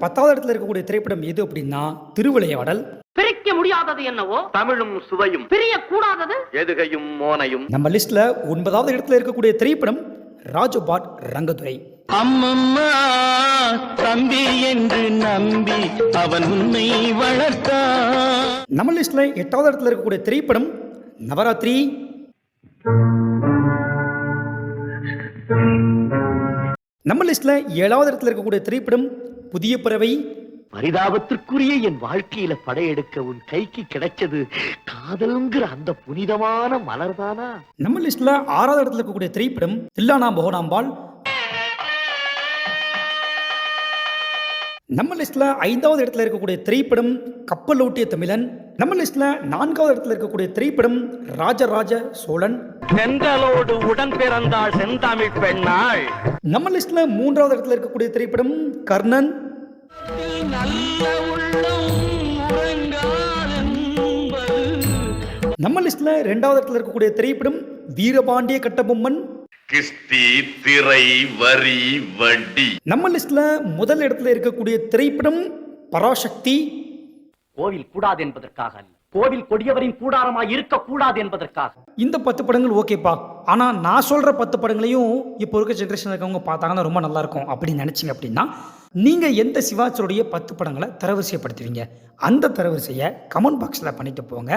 10வது இடத்துல இருக்கக்கூடிய திரைப்படம் எது அப்படின்னா திருவிளையாடல். பிரிக்க முடியாதது என்னவோ தமிழும் சுவையும் பிரிய கூடாதது எதுகையும் மோனையும். நம்ம லிஸ்ட்ல 9வது இடத்துல இருக்கக்கூடிய திரைப்படம் ராஜபாட் ரங்கதுரை. அம்மம்மா தம்பி என்று நம்பி அவன் உன்னை வளர்த்தான். நம்ம லிஸ்ட்ல 8வது இடத்துல இருக்கக்கூடிய திரைப்படம் நவராத்திரி. நம்ம லிஸ்ட்ல 7வது இடத்துல இருக்கக்கூடிய திரைப்படம் புதிய பறவை. பரிதாபத்திற்குரிய என் வாழ்க்கையில படையெடுக்க உன் கைக்கு கிடைச்சது காதல்ங்கிற அந்த புனிதமான மலர்தானா? நம்ம லிஸ்ட்ல 6வது இடத்துல இருக்கக்கூடிய திரைப்படம் தில்லானா மோகனாம்பாள். நம்ம லிஸ்ட்ல 5வது இடத்துல இருக்கக்கூடிய திரைப்படம் கப்பலோட்டிய தமிழன். நம்ம லிஸ்ட்ல 4வது இடத்துல இருக்கக்கூடிய திரைப்படம் ராஜராஜ சோழன். செந்தலோடு உடன் பிறந்தாள் செந்தமிழ் பெண்ணாள். நம்ம லிஸ்ட்ல 3வது இடத்துல இருக்கக்கூடிய திரைப்படம் கர்ணன். நல்ல உள்ளம் உறங்காதென்பது. நம்ம லிஸ்ட்ல 2வது இடத்துல இருக்கக்கூடிய திரைப்படம் வீரபாண்டிய கட்டபொம்மன். கிஸ்தி திரை வரி வட்டி. நம்ம லிஸ்ட்ல முதல் இடத்துல இருக்கக்கூடிய திரைப்படம் பராசக்தி. கோவில் கூடாது என்பதற்காக அல்ல, கோவில் கொடியவரின் கூடாரமாய் இருக்க கூடாது என்பதற்காக. இந்த 10 படங்கள் ஓகேப்பா, ஆனா நான் சொல்ற 10 படங்களையும் இப்போ இருக்க ஜென்ரேஷன் இருக்கவங்க பார்த்தாங்கன்னா ரொம்ப நல்லா இருக்கும் அப்படின்னு நினைச்சீங்க அப்படின்னா நீங்க எந்த சிவாச்சருடைய 10 படங்களை தரவரிசைப்படுத்துவீங்க? அந்த தரவரிசையை கமெண்ட் பாக்ஸ்ல பண்ணிட்டு போங்க.